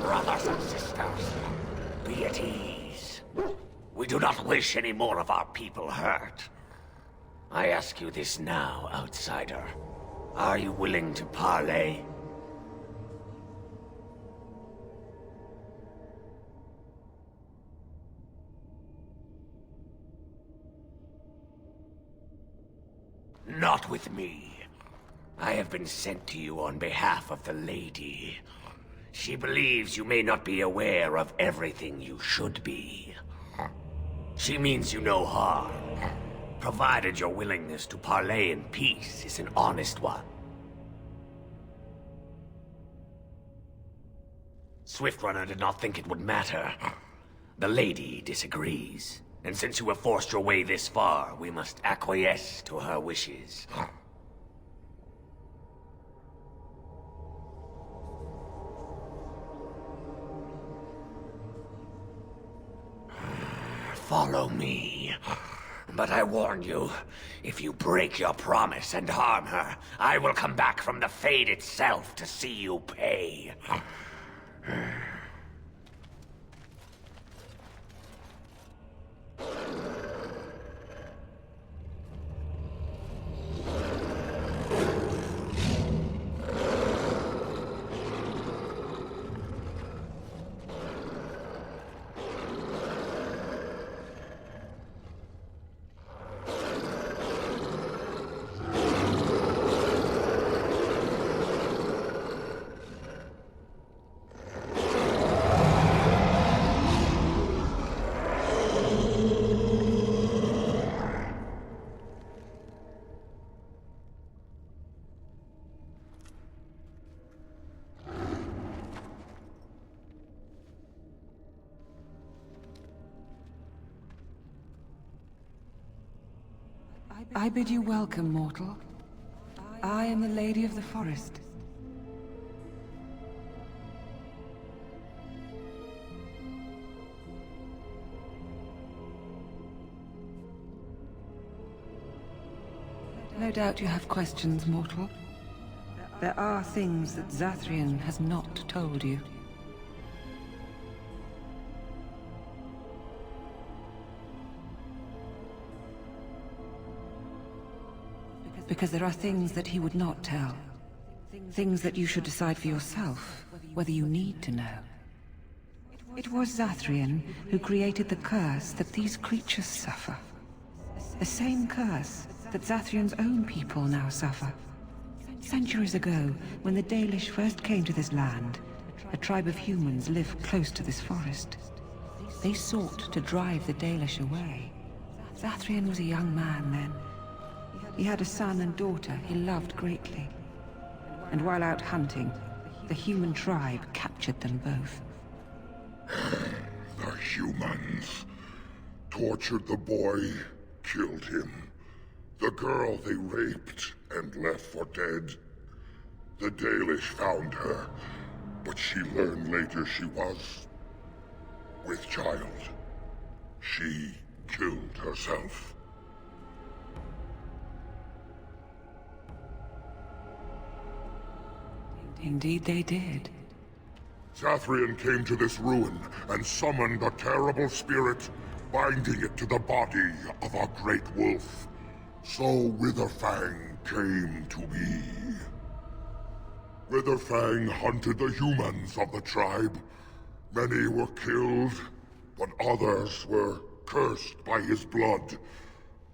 Brothers and sisters, be at ease. We do not wish any more of our people hurt. I ask you this now, outsider. Are you willing to parley? Not with me. I have been sent to you on behalf of the lady. She believes you may not be aware of everything you should be. She means you no harm, provided your willingness to parley in peace is an honest one. Swiftrunner did not think it would matter. The lady disagrees. And since you have forced your way this far, we must acquiesce to her wishes. Follow me. But I warn you, if you break your promise and harm her, I will come back from the Fade itself to see you pay. I bid you welcome, mortal. I am the Lady of the Forest. No doubt you have questions, mortal. There are things that Zathrian has not told you. Because there are things that he would not tell. Things that you should decide for yourself, whether you need to know. It was Zathrian who created the curse that these creatures suffer. The same curse that Zathrian's own people now suffer. Centuries ago, when the Dalish first came to this land, a tribe of humans lived close to this forest. They sought to drive the Dalish away. Zathrian was a young man then. He had a son and daughter he loved greatly. And while out hunting, the human tribe captured them both. The humans tortured the boy, killed him. The girl they raped and left for dead. The Dalish found her, but she learned later she was with child. She killed herself. Indeed they did. Zathrian came to this ruin and summoned a terrible spirit, binding it to the body of a great wolf. So Witherfang came to be. Witherfang hunted the humans of the tribe. Many were killed, but others were cursed by his blood,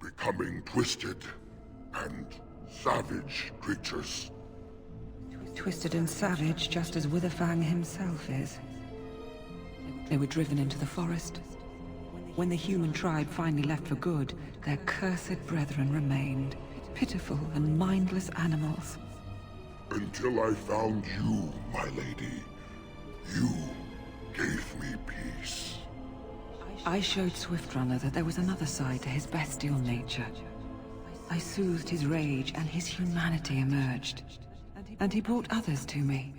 becoming twisted and savage creatures. Twisted and savage, just as Witherfang himself is. They were driven into the forest. When the human tribe finally left for good, their cursed brethren remained, pitiful and mindless animals. Until I found you, my lady. You gave me peace. I showed Swiftrunner that there was another side to his bestial nature. I soothed his rage and his humanity emerged. And he brought others to me.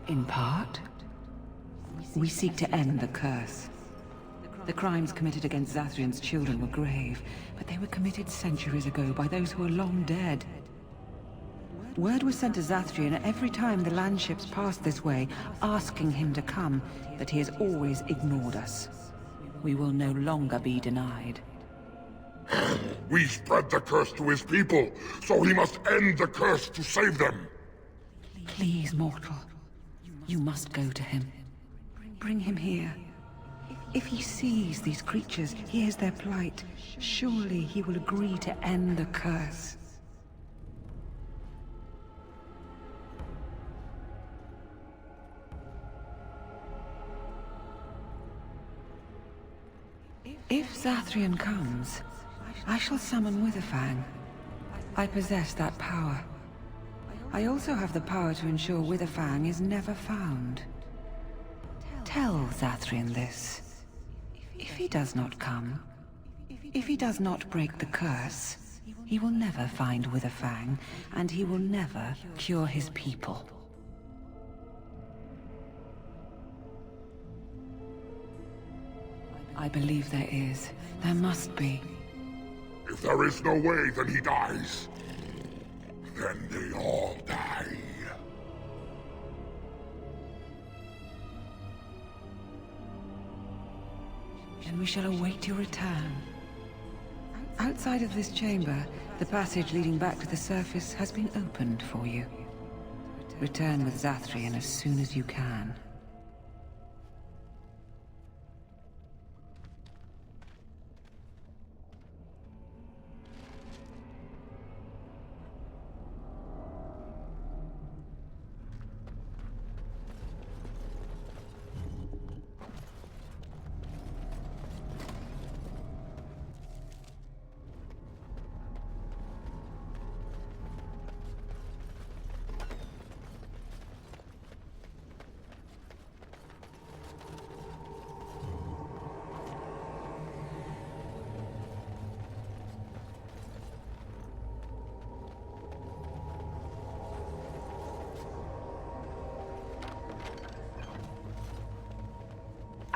In part, we seek to end the curse. The crimes committed against Zathrian's children were grave, but they were committed centuries ago by those who are long dead. Word was sent to Zathrian every time the landships passed this way, asking him to come, but he has always ignored us. We will no longer be denied. We spread the curse to his people, so he must end the curse to save them. Please, mortal. You must go to him. Bring him here. If he sees these creatures, hears their plight, surely he will agree to end the curse. If Zathrian comes, I shall summon Witherfang. I possess that power. I also have the power to ensure Witherfang is never found. Tell Zathrian this. If he does not come, if he does not break the curse, he will never find Witherfang, and he will never cure his people. I believe there is. There must be. If there is no way, then he dies. Then they all die. Then we shall await your return. Outside of this chamber, the passage leading back to the surface has been opened for you. Return with Zathrian as soon as you can.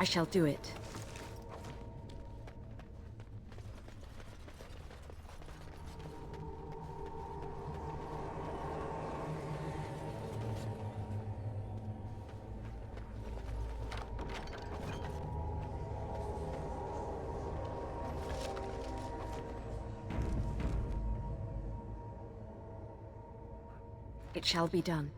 I shall do it. It shall be done.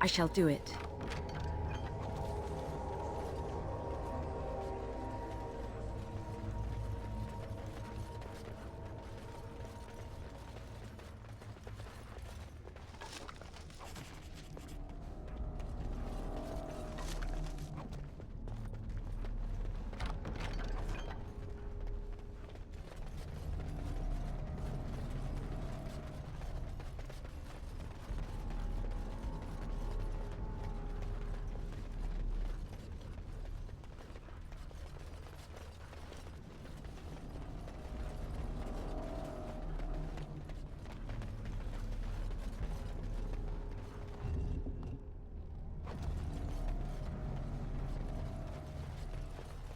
I shall do it.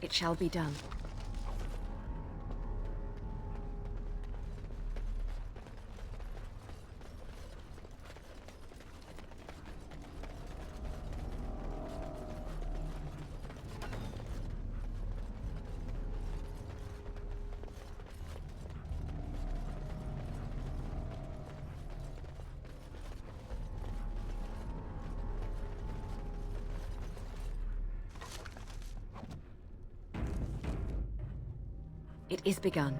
It shall be done. It is begun.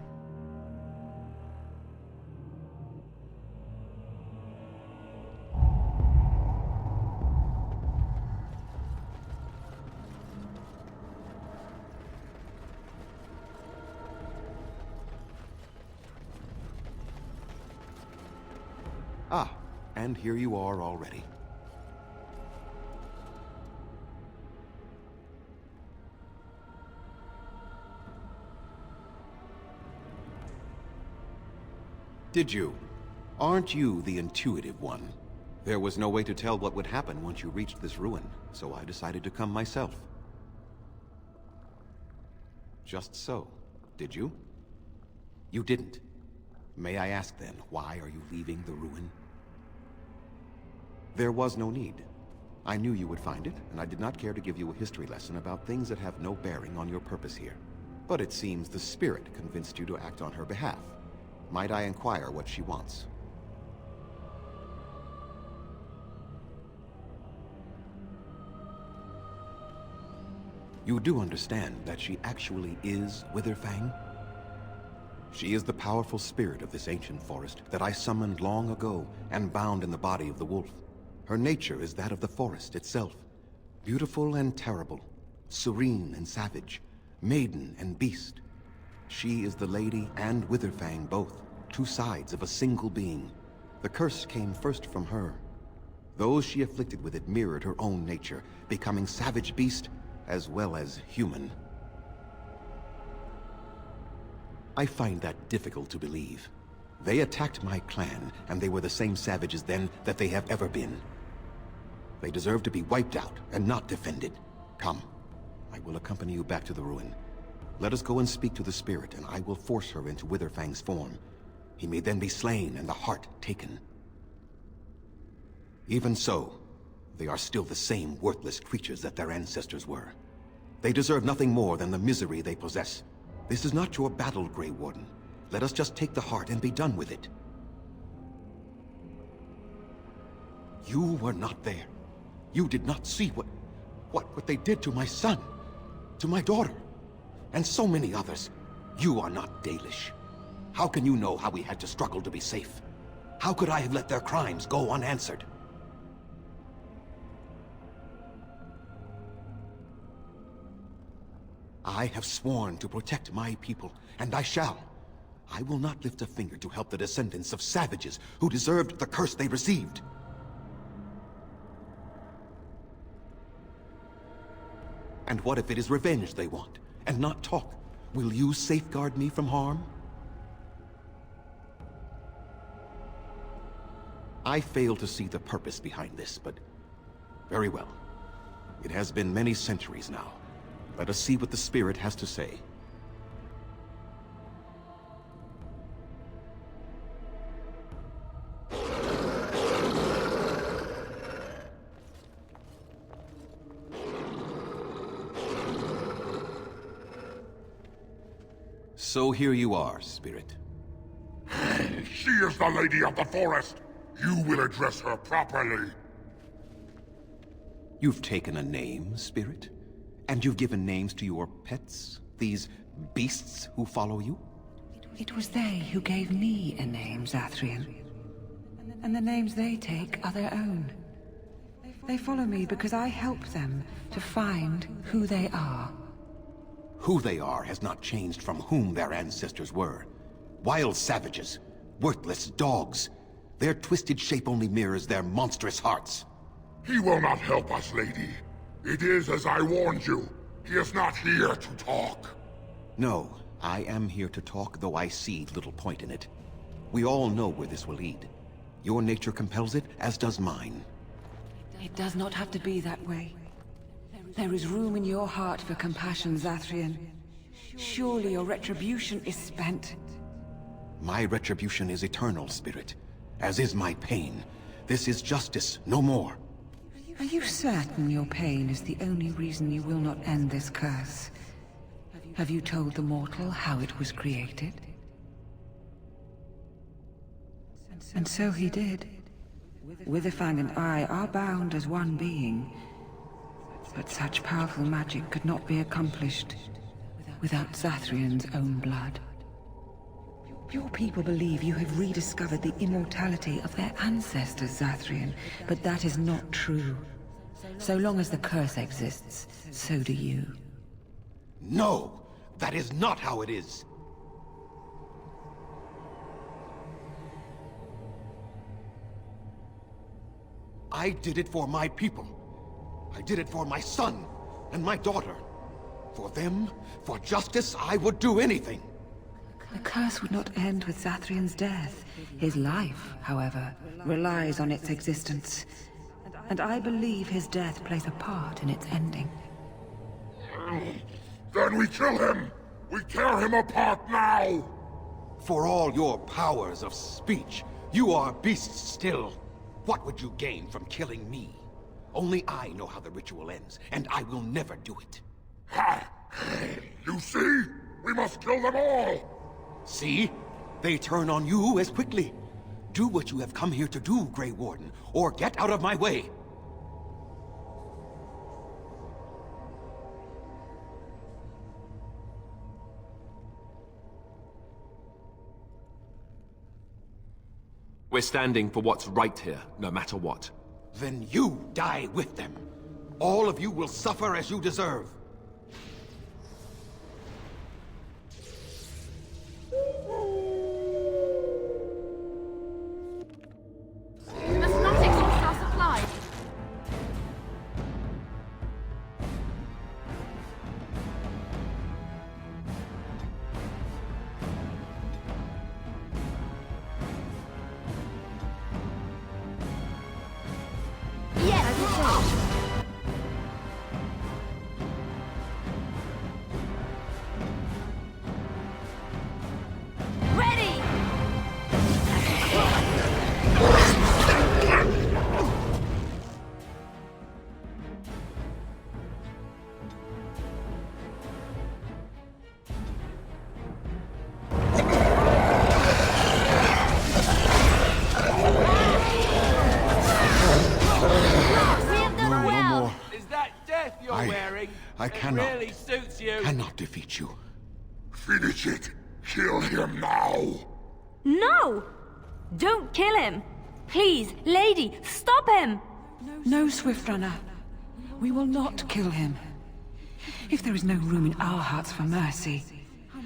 Ah, and here you are already. Did you? Aren't you the intuitive one? There was no way to tell what would happen once you reached this ruin, so I decided to come myself. Just so, did you? You didn't. May I ask then, why are you leaving the ruin? There was no need. I knew you would find it, and I did not care to give you a history lesson about things that have no bearing on your purpose here. But it seems the spirit convinced you to act on her behalf. Might I inquire what she wants? You do understand that she actually is Witherfang? She is the powerful spirit of this ancient forest that I summoned long ago and bound in the body of the wolf. Her nature is that of the forest itself. Beautiful and terrible, serene and savage, maiden and beast. She is the lady and Witherfang both, two sides of a single being. The curse came first from her. Those she afflicted with it mirrored her own nature, becoming savage beast as well as human. I find that difficult to believe. They attacked my clan, and they were the same savages then that they have ever been. They deserve to be wiped out and not defended. Come, I will accompany you back to the ruin. Let us go and speak to the spirit, and I will force her into Witherfang's form. He may then be slain and the heart taken. Even so, they are still the same worthless creatures that their ancestors were. They deserve nothing more than the misery they possess. This is not your battle, Grey Warden. Let us just take the heart and be done with it. You were not there. You did not see what they did to my son, to my daughter, and so many others. You are not Dalish. How can you know how we had to struggle to be safe? How could I have let their crimes go unanswered? I have sworn to protect my people, and I shall. I will not lift a finger to help the descendants of savages who deserved the curse they received. And what if it is revenge they want, and not talk? Will you safeguard me from harm? I fail to see the purpose behind this, but very well. It has been many centuries now. Let us see what the spirit has to say. So here you are, spirit. She is the lady of the forest. You will address her properly. You've taken a name, spirit? And you've given names to your pets? These beasts who follow you? It was they who gave me a name, Zathrian. And the names they take are their own. They follow me because I help them to find who they are. Who they are has not changed from whom their ancestors were. Wild savages, worthless dogs. Their twisted shape only mirrors their monstrous hearts. He will not help us, lady. It is as I warned you. He is not here to talk. No, I am here to talk, though I see little point in it. We all know where this will lead. Your nature compels it, as does mine. It does not have to be that way. There is room in your heart for compassion, Zathrian. Surely your retribution is spent. My retribution is eternal, Spirit, as is my pain. This is justice, no more. Are you certain your pain is the only reason you will not end this curse? Have you told the mortal how it was created? And so he did. Witherfang and I are bound as one being. But such powerful magic could not be accomplished without Zathrian's own blood. Your people believe you have rediscovered the immortality of their ancestors, Zathrian, but that is not true. So long as the curse exists, so do you. No! That is not how it is! I did it for my people. I did it for my son and my daughter. For them, for justice, I would do anything. The curse would not end with Zathrian's death. His life, however, relies on its existence. And I believe his death plays a part in its ending. Then we kill him! We tear him apart now! For all your powers of speech, you are beasts still. What would you gain from killing me? Only I know how the ritual ends, and I will never do it. Ha! You see? We must kill them all! See? They turn on you as quickly. Do what you have come here to do, Grey Warden, or get out of my way. We're standing for what's right here, no matter what. Then you die with them. All of you will suffer as you deserve. We must not exhaust our supplies. I cannot. It really suits you. Cannot defeat you. Finish it! Kill him now! No! Don't kill him! Please, lady, stop him! No, Swiftrunner. We will not kill him. If there is no room in our hearts for mercy,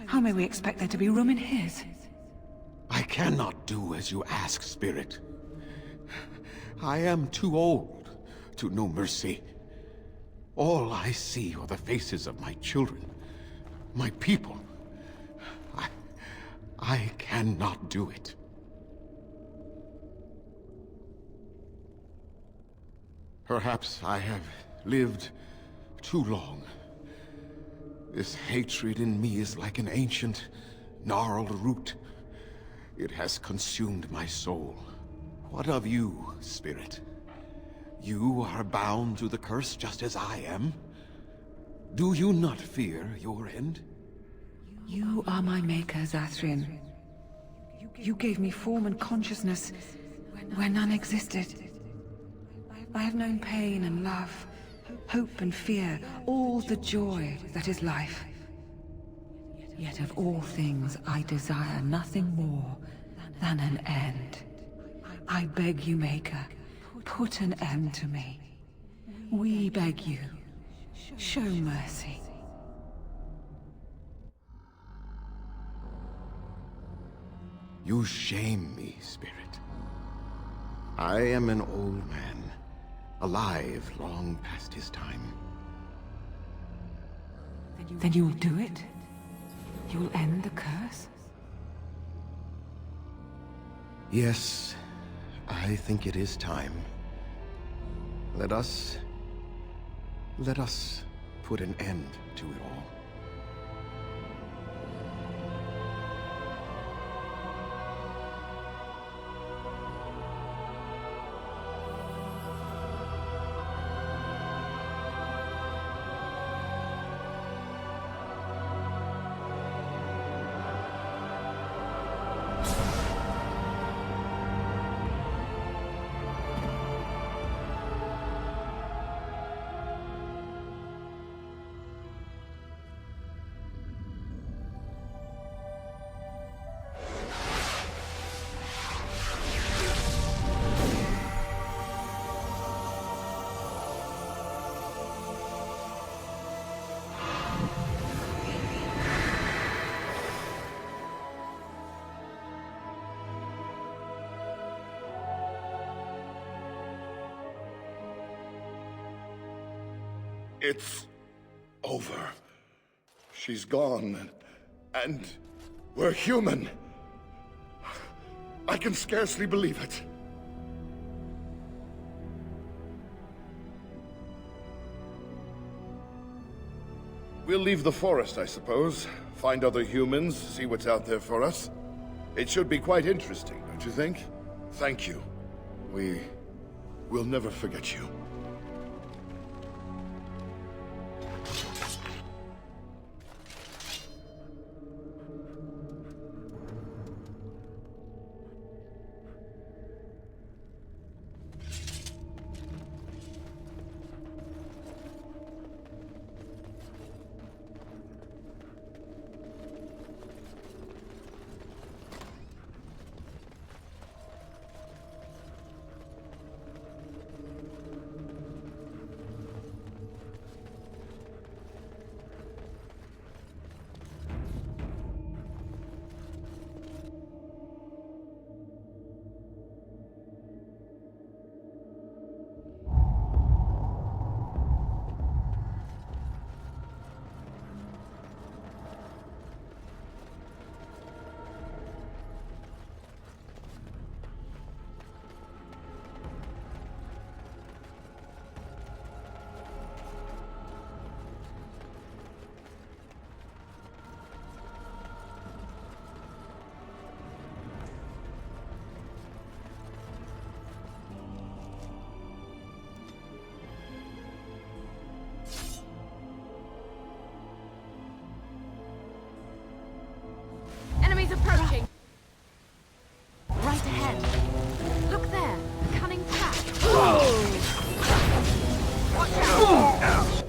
how may we expect there to be room in his? I cannot do as you ask, Spirit. I am too old to know mercy. All I see are the faces of my children, my people. I cannot do it. Perhaps I have lived too long. This hatred in me is like an ancient, gnarled root. It has consumed my soul. What of you, Spirit? You are bound to the curse just as I am. Do you not fear your end? You are my maker, Zathrian. You gave me form and consciousness where none existed. I have known pain and love, hope and fear, all the joy that is life. Yet of all things, I desire nothing more than an end. I beg you, Maker, put an end to me. We beg you, show mercy. You shame me, Spirit. I am an old man, alive long past his time. Then you will do it? You will end the curse? Yes, I think it is time. Let us Let us put an end to it all. It's over. She's gone, and we're human. I can scarcely believe it. We'll leave the forest, I suppose. Find other humans, see what's out there for us. It should be quite interesting, don't you think? Thank you. We'll never forget you. Enemies approaching. Right ahead. Look there. A cunning trap. Watch out.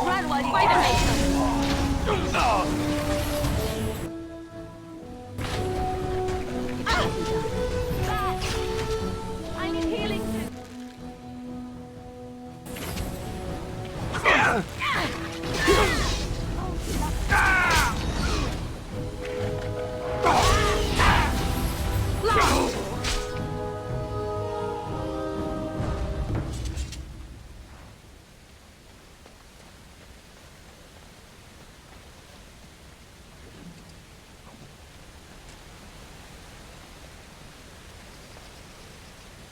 Run while you wait a minute. I need healing.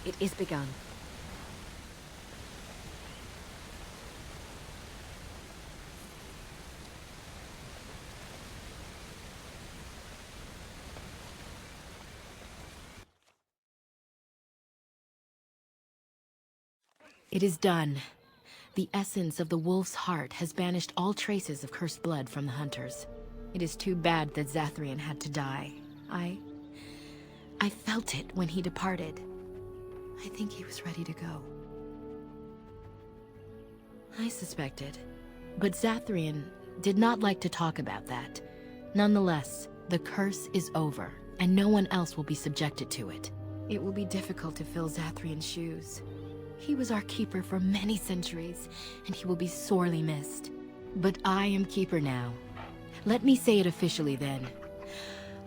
It is begun. It is done. The essence of the wolf's heart has banished all traces of cursed blood from the hunters. It is too bad that Zathrian had to die. I felt it when he departed. I think he was ready to go. I suspected, but Zathrian did not like to talk about that. Nonetheless, the curse is over, and no one else will be subjected to it. It will be difficult to fill Zathrian's shoes. He was our keeper for many centuries, and he will be sorely missed. But I am keeper now. Let me say it officially then.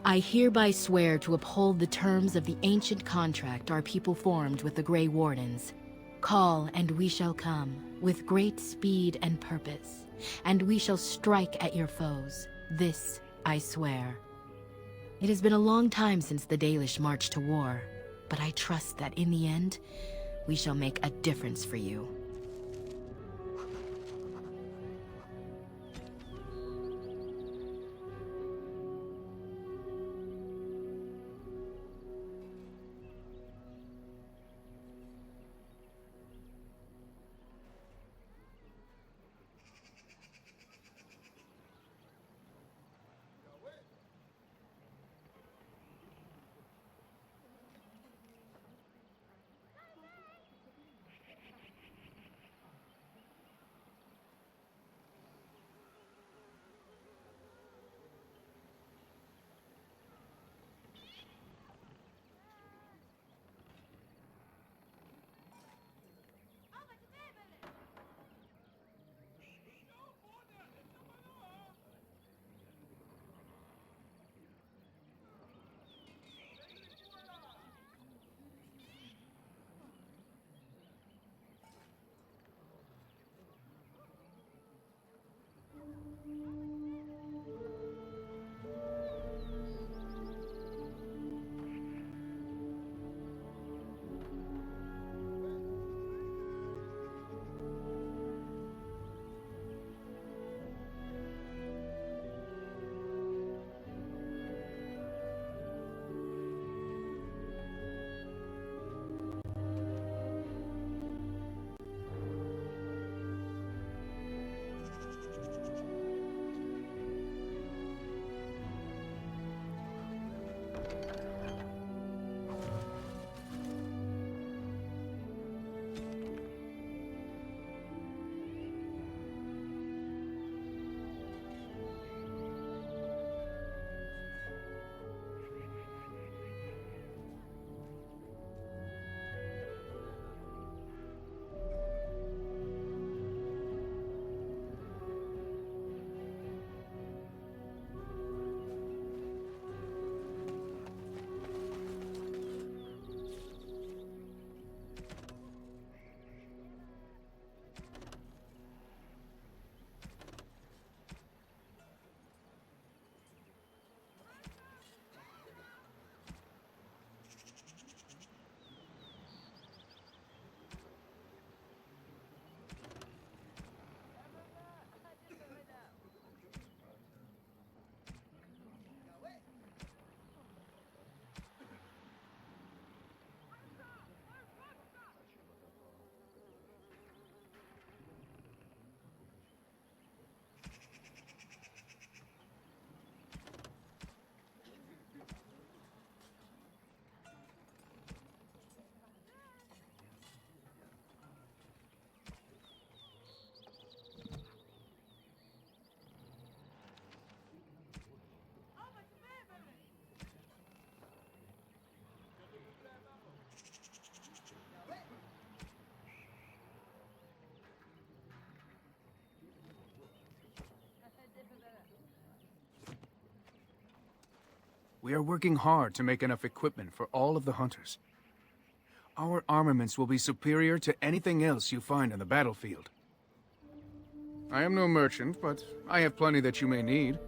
I hereby swear to uphold the terms of the ancient contract our people formed with the Grey Wardens. Call, and we shall come, with great speed and purpose, and we shall strike at your foes. This I swear. It has been a long time since the Dalish marched to war, but I trust that in the end, we shall make a difference for you. We are working hard to make enough equipment for all of the hunters. Our armaments will be superior to anything else you find on the battlefield. I am no merchant, but I have plenty that you may need.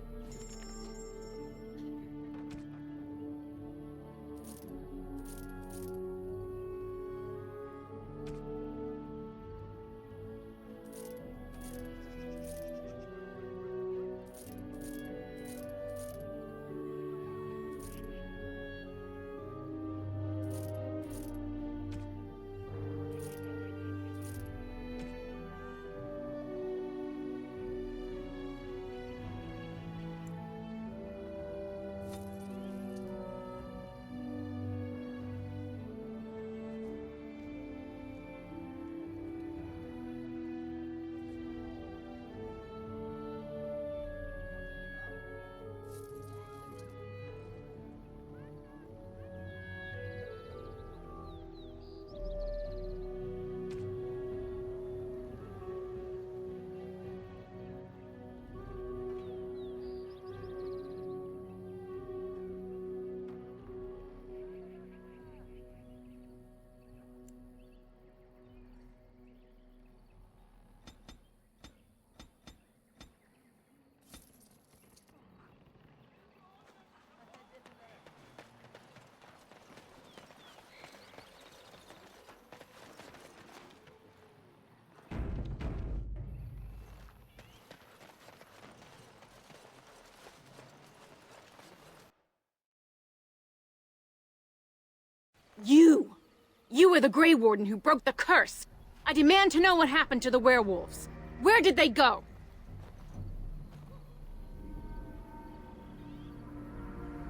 You were the Grey Warden who broke the curse. I demand to know what happened to the werewolves. Where did they go?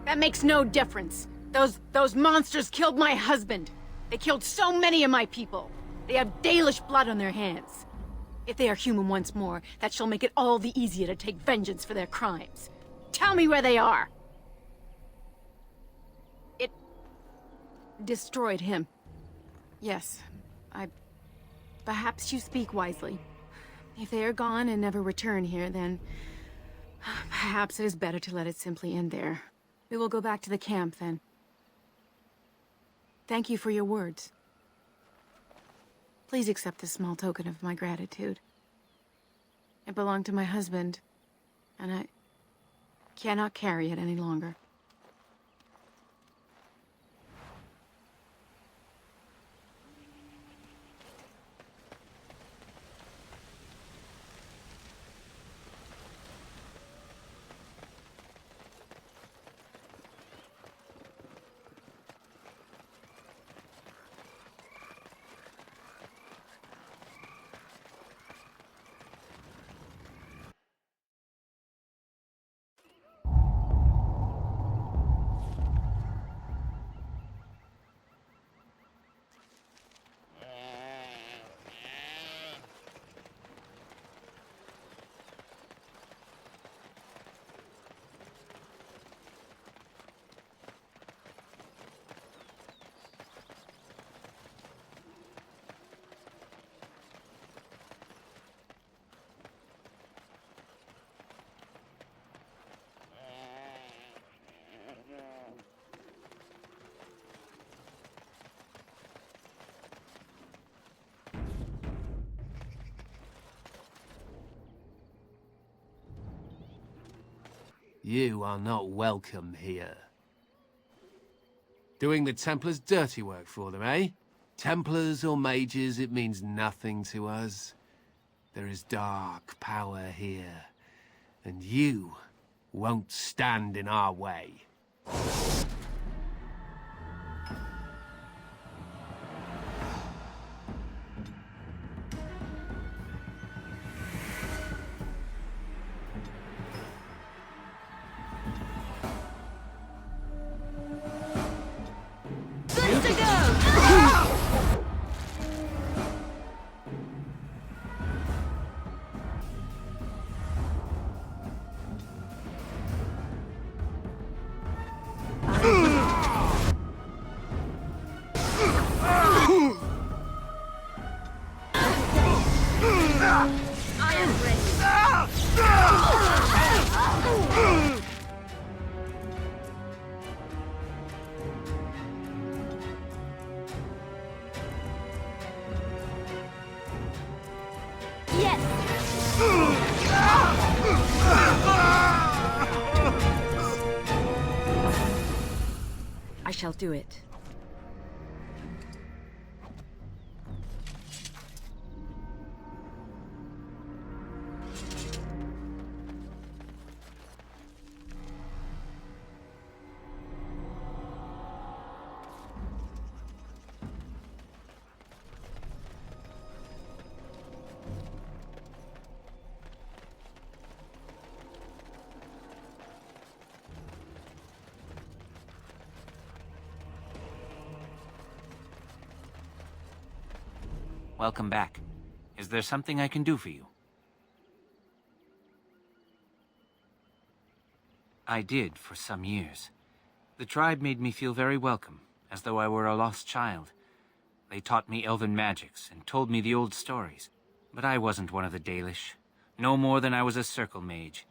That makes no difference. Those monsters killed my husband. They killed so many of my people. They have Dalish blood on their hands. If they are human once more, that shall make it all the easier to take vengeance for their crimes. Tell me where they are! It destroyed him. Yes, perhaps you speak wisely. If they are gone and never return here, then perhaps it is better to let it simply end there. We will go back to the camp, then. Thank you for your words. Please accept this small token of my gratitude. It belonged to my husband, and I cannot carry it any longer. You are not welcome here. Doing the Templars' dirty work for them, eh? Templars or mages, it means nothing to us. There is dark power here, and you won't stand in our way. I shall do it. Welcome back. Is there something I can do for you? I did for some years. The tribe made me feel very welcome, as though I were a lost child. They taught me elven magics and told me the old stories. But I wasn't one of the Dalish, no more than I was a circle mage.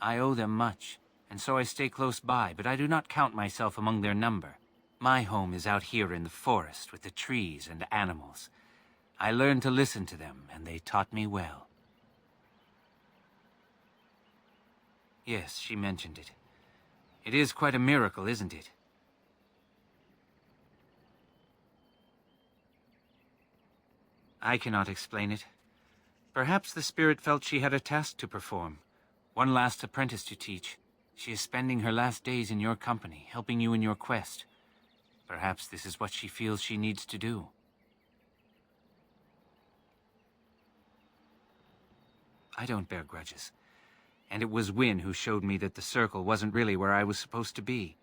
I owe them much, and so I stay close by, but I do not count myself among their number. My home is out here in the forest with the trees and animals. I learned to listen to them, and they taught me well. Yes, she mentioned it. It is quite a miracle, isn't it? I cannot explain it. Perhaps the spirit felt she had a task to perform. One last apprentice to teach. She is spending her last days in your company, helping you in your quest. Perhaps this is what she feels she needs to do. I don't bear grudges. And it was Wynne who showed me that the Circle wasn't really where I was supposed to be.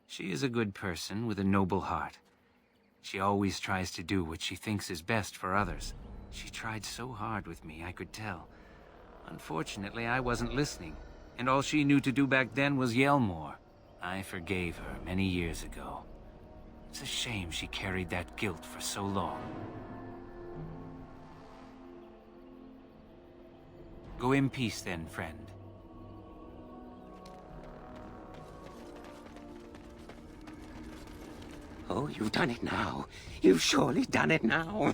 She is a good person with a noble heart. She always tries to do what she thinks is best for others. She tried so hard with me, I could tell. Unfortunately, I wasn't listening, and all she knew to do back then was yell more. I forgave her many years ago. It's a shame she carried that guilt for so long. Go in peace then, friend. Oh, you've done it now. You've surely done it now.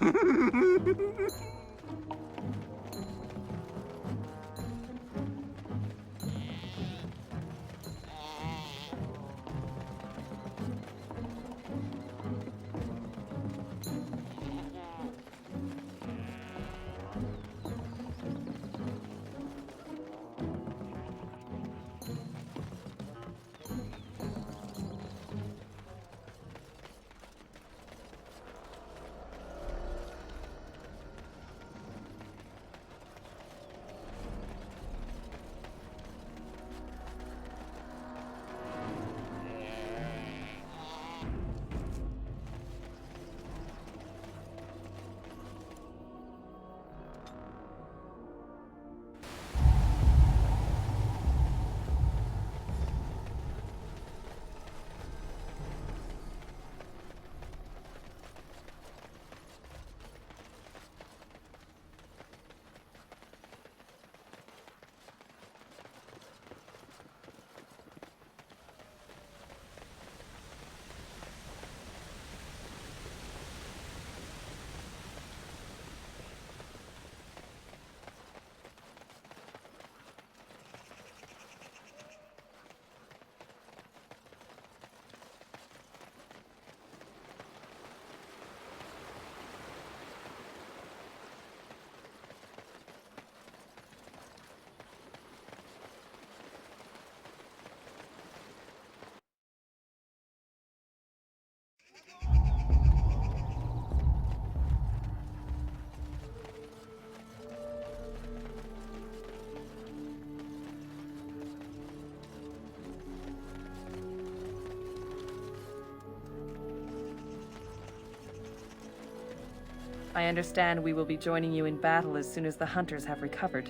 I understand we will be joining you in battle as soon as the hunters have recovered.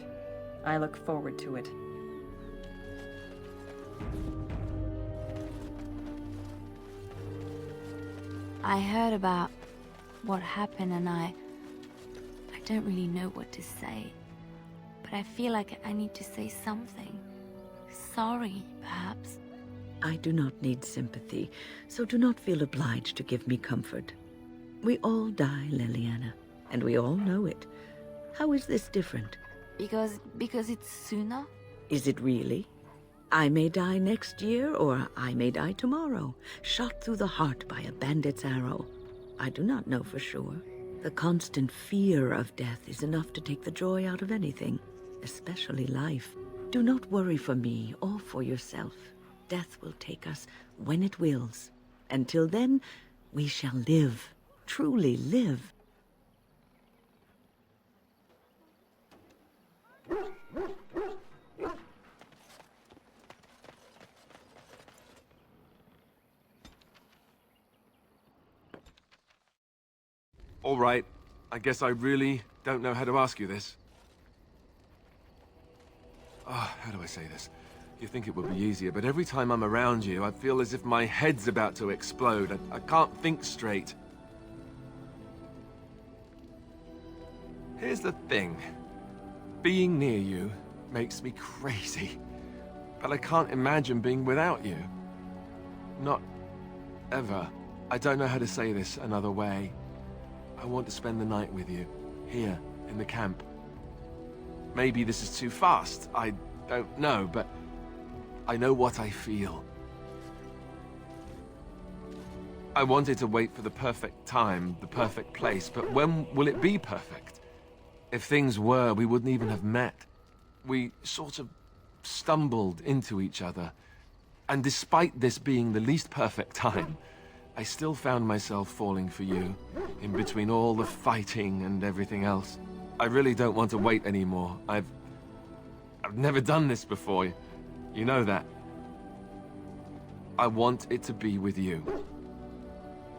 I look forward to it. I heard about what happened and I don't really know what to say. But I feel like I need to say something. Sorry, perhaps. I do not need sympathy, so do not feel obliged to give me comfort. We all die, Leliana, and we all know it. How is this different? Because it's sooner? Is it really? I may die next year, or I may die tomorrow, shot through the heart by a bandit's arrow. I do not know for sure. The constant fear of death is enough to take the joy out of anything, especially life. Do not worry for me or for yourself. Death will take us when it wills. Until then, we shall live. Truly live. All right. I guess I really don't know how to ask you this. How do I say this? You think it would be easier, but every time I'm around you, I feel as if my head's about to explode. I can't think straight. Here's the thing. Being near you makes me crazy. But I can't imagine being without you. Not ever. I don't know how to say this another way. I want to spend the night with you, here, in the camp. Maybe this is too fast, I don't know, but I know what I feel. I wanted to wait for the perfect time, the perfect place, but when will it be perfect? If things were, we wouldn't even have met. We sort of stumbled into each other. And despite this being the least perfect time, I still found myself falling for you, in between all the fighting and everything else. I really don't want to wait anymore. I've never done this before. You know that. I want it to be with you.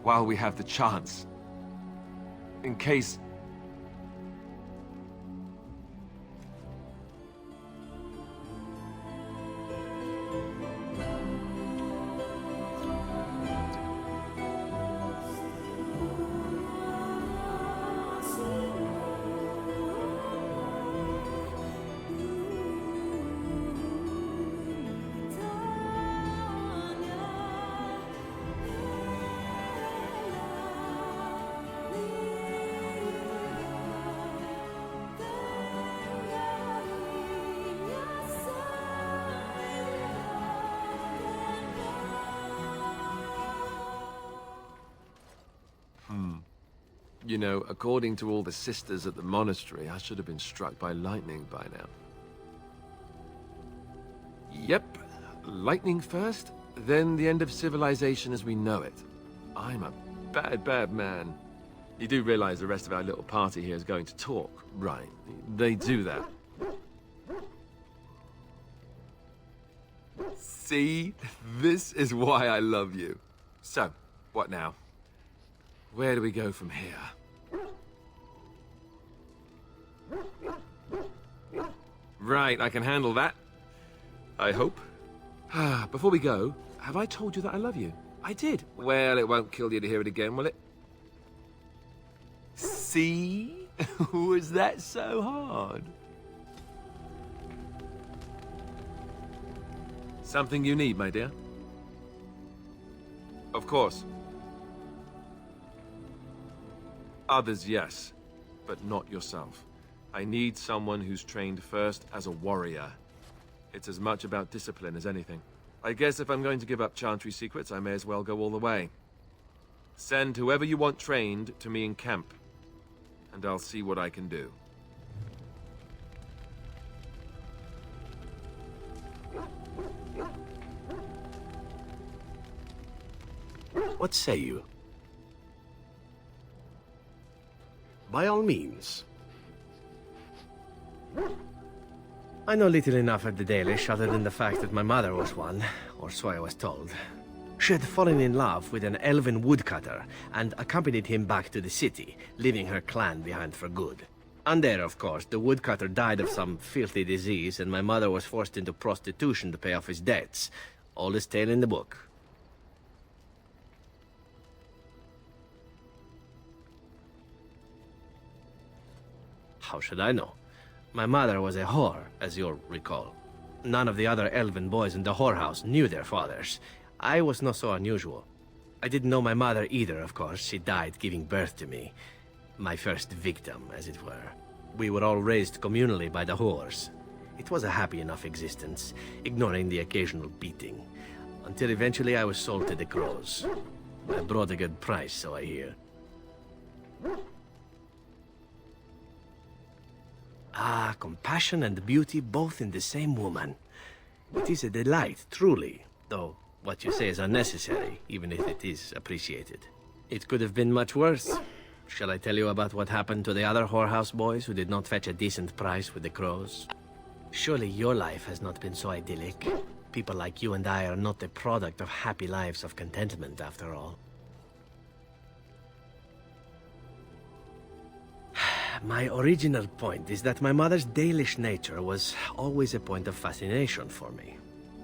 While we have the chance. In case... You know, according to all the sisters at the monastery, I should have been struck by lightning by now. Yep, lightning first, then the end of civilization as we know it. I'm a bad, bad man. You do realize the rest of our little party here is going to talk, right? They do that. See? This is why I love you. So, what now? Where do we go from here? Right, I can handle that. I hope. Before we go, have I told you that I love you? I did. Well, it won't kill you to hear it again, will it? See? Was that so hard? Something you need, my dear? Of course. Others, yes, but not yourself. I need someone who's trained first as a warrior. It's as much about discipline as anything. I guess if I'm going to give up Chantry secrets, I may as well go all the way. Send whoever you want trained to me in camp, and I'll see what I can do. What say you? By all means. I know little enough of the Dalish other than the fact that my mother was one, or so I was told. She had fallen in love with an elven woodcutter and accompanied him back to the city, leaving her clan behind for good. And there, of course, the woodcutter died of some filthy disease and my mother was forced into prostitution to pay off his debts. Oldest tale in the book. How should I know? My mother was a whore, as you'll recall. None of the other elven boys in the whorehouse knew their fathers. I was not so unusual. I didn't know my mother either, of course. She died giving birth to me. My first victim, as it were. We were all raised communally by the whores. It was a happy enough existence, ignoring the occasional beating. Until eventually I was sold to the crows. I brought a good price, so I hear. Ah, compassion and beauty both in the same woman. It is a delight, truly, though what you say is unnecessary, even if it is appreciated. It could have been much worse. Shall I tell you about what happened to the other whorehouse boys who did not fetch a decent price with the crows? Surely your life has not been so idyllic. People like you and I are not the product of happy lives of contentment, after all. My original point is that my mother's Dalish nature was always a point of fascination for me.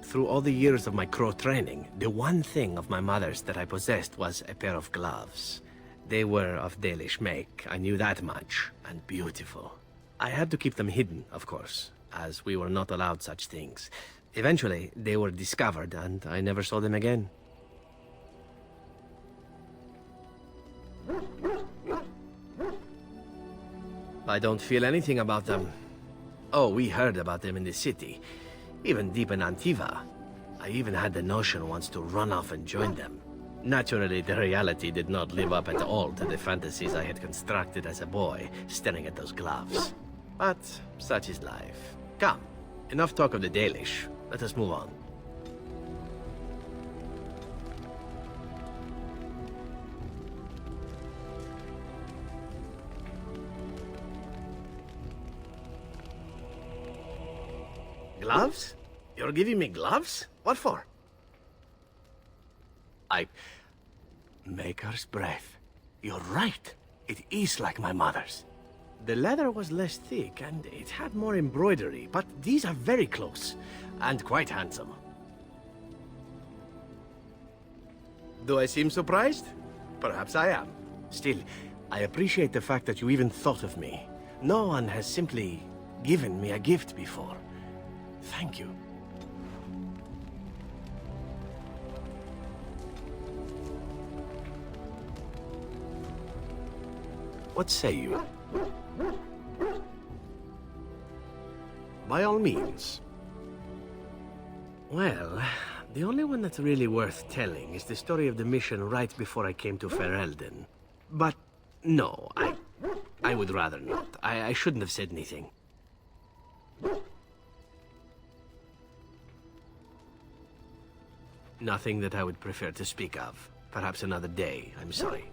Through all the years of my crow training, the one thing of my mother's that I possessed was a pair of gloves. They were of Dalish make, I knew that much, and beautiful. I had to keep them hidden, of course, as we were not allowed such things. Eventually, they were discovered, and I never saw them again. I don't feel anything about them. Oh, we heard about them in the city, even deep in Antiva. I even had the notion once to run off and join them. Naturally, the reality did not live up at all to the fantasies I had constructed as a boy, staring at those gloves. But such is life. Come, enough talk of the Dalish. Let us move on. Gloves? You're giving me gloves? What for? Maker's breath. You're right. It is like my mother's. The leather was less thick, and it had more embroidery, but these are very close, and quite handsome. Do I seem surprised? Perhaps I am. Still, I appreciate the fact that you even thought of me. No one has simply given me a gift before. Thank you. What say you? By all means. Well, the only one that's really worth telling is the story of the mission right before I came to Ferelden. But no, I would rather not. I shouldn't have said anything. Nothing that I would prefer to speak of. Perhaps another day, I'm sorry.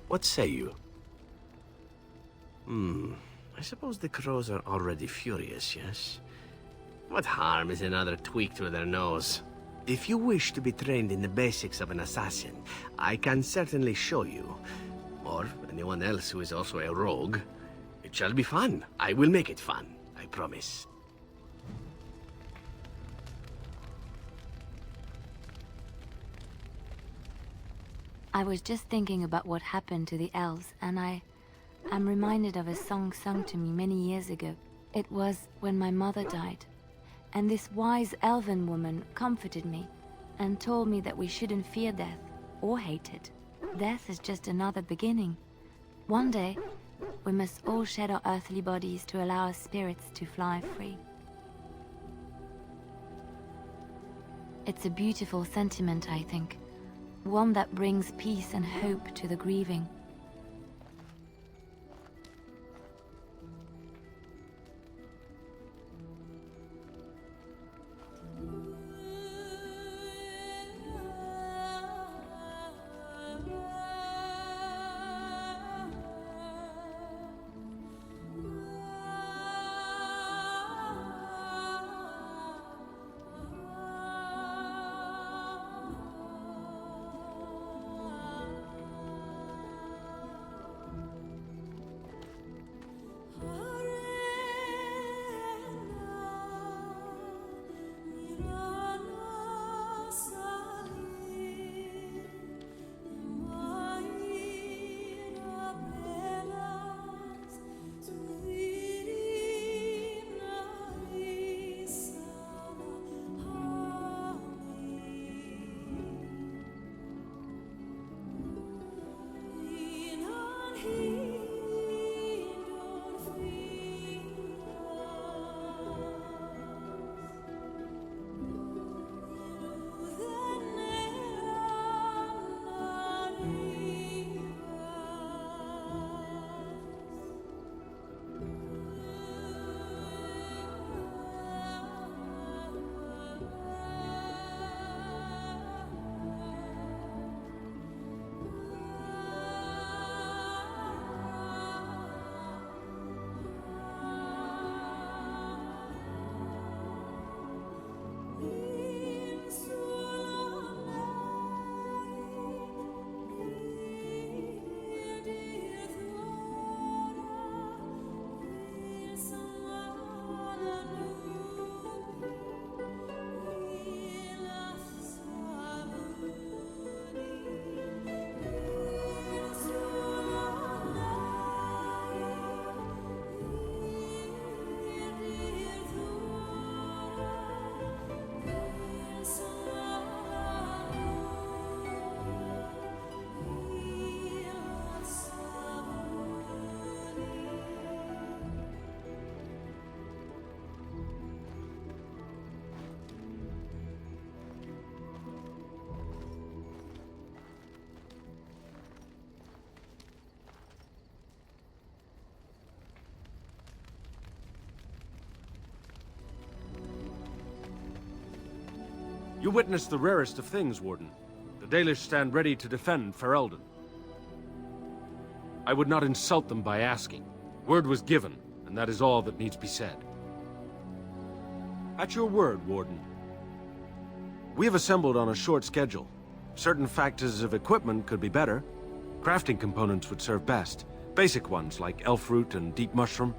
What say you? I suppose the crows are already furious, yes? What harm is another tweak to their nose? If you wish to be trained in the basics of an assassin, I can certainly show you. Or anyone else who is also a rogue. It shall be fun. I will make it fun, I promise. I was just thinking about what happened to the elves, and I'm reminded of a song sung to me many years ago. It was when my mother died, and this wise elven woman comforted me and told me that we shouldn't fear death or hate it. Death is just another beginning. One day, we must all shed our earthly bodies to allow our spirits to fly free. It's a beautiful sentiment, I think. One that brings peace and hope to the grieving. You witnessed the rarest of things, Warden. The Dalish stand ready to defend Ferelden. I would not insult them by asking. Word was given, and that is all that needs to be said. At your word, Warden. We have assembled on a short schedule. Certain factors of equipment could be better. Crafting components would serve best. Basic ones like elf root and deep mushroom.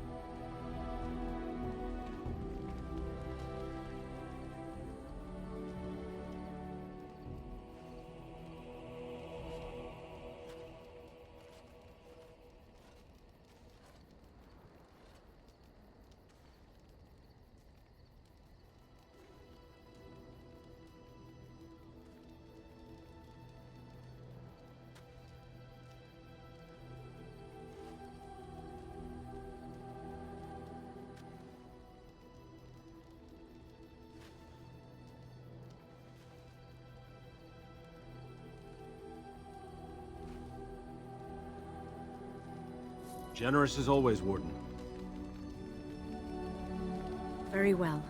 Generous as always, Warden. Very well.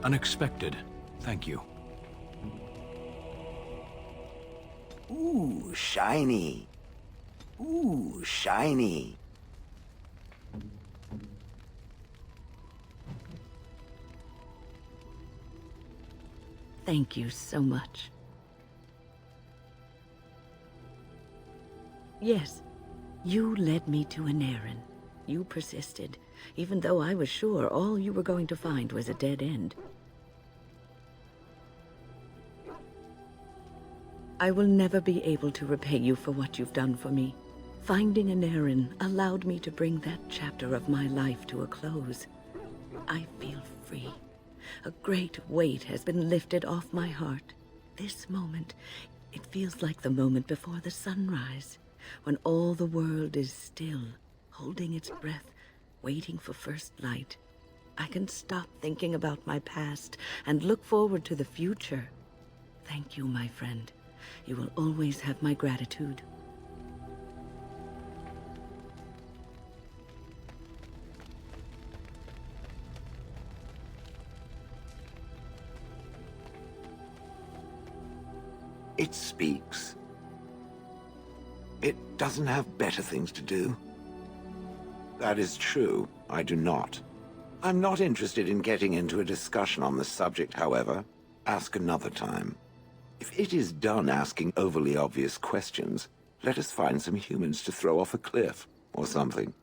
Unexpected. Thank you. Ooh, shiny. Ooh, shiny. Thank you so much. Yes, you led me to an errand. You persisted, even though I was sure all you were going to find was a dead end. I will never be able to repay you for what you've done for me. Finding an errand allowed me to bring that chapter of my life to a close. I feel free. A great weight has been lifted off my heart. This moment, it feels like the moment before the sunrise, when all the world is still, holding its breath, waiting for first light. I can stop thinking about my past and look forward to the future. Thank you, my friend. You will always have my gratitude. It speaks. It doesn't have better things to do. That is true. I do not. I'm not interested in getting into a discussion on the subject, however. Ask another time. If it is done asking overly obvious questions, let us find some humans to throw off a cliff, or something.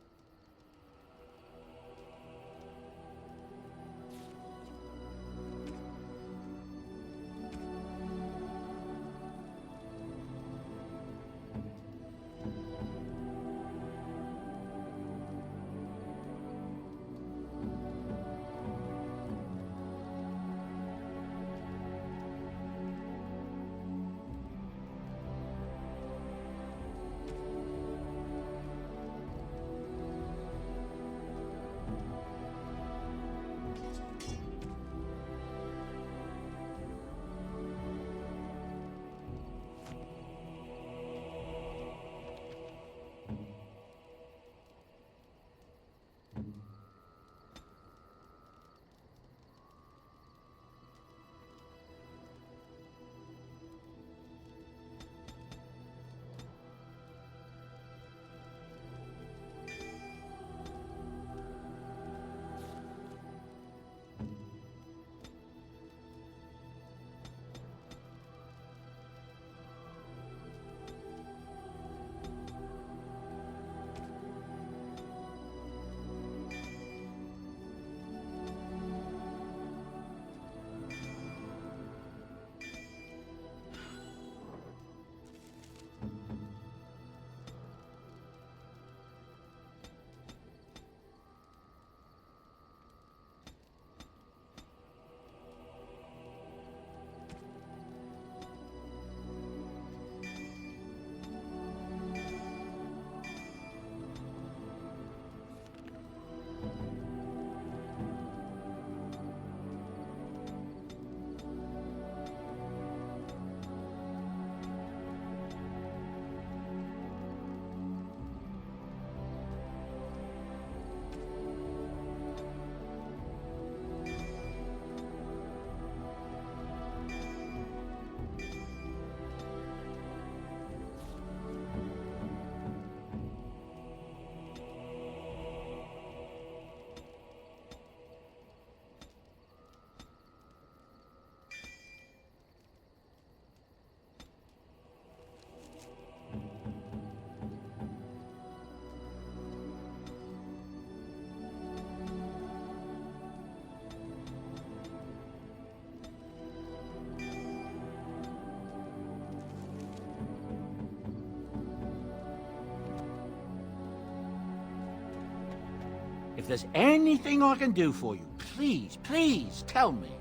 If there's anything I can do for you, please, please tell me.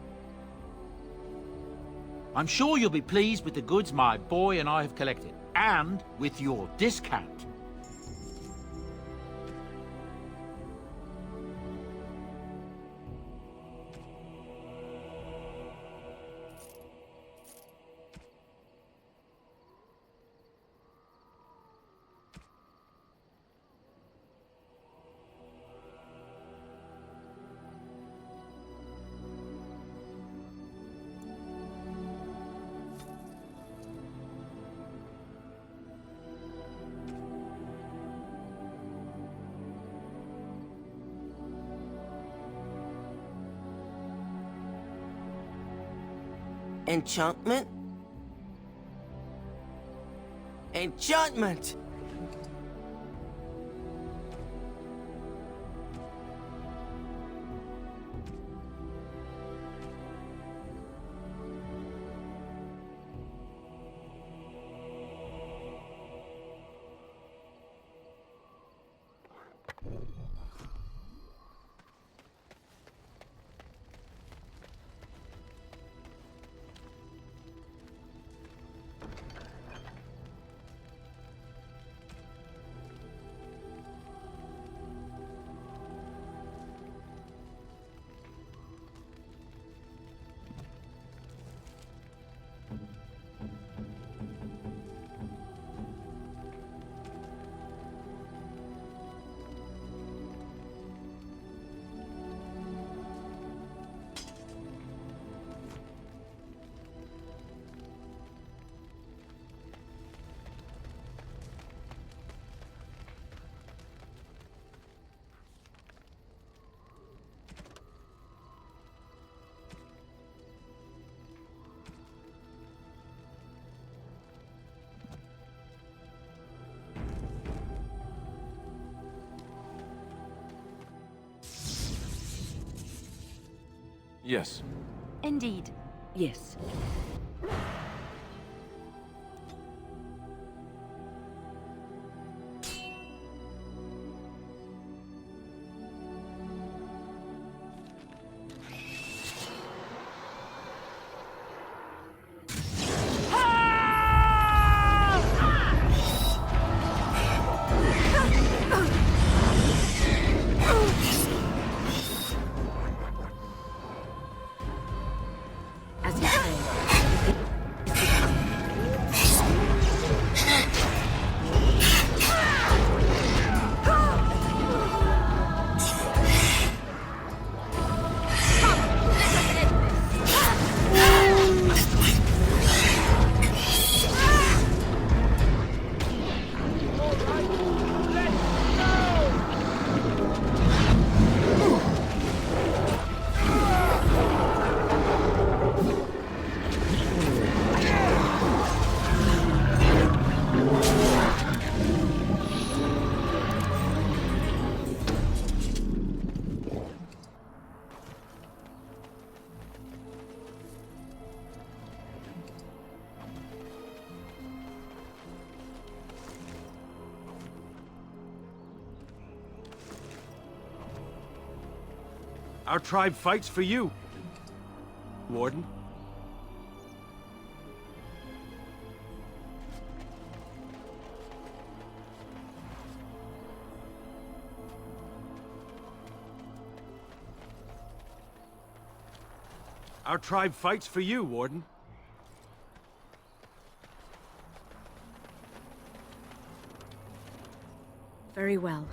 I'm sure you'll be pleased with the goods my boy and I have collected, and with your discount. Enchantment? Enchantment! Yes. Indeed. Yes. Our tribe fights for you, Warden. Our tribe fights for you, Warden. Very well.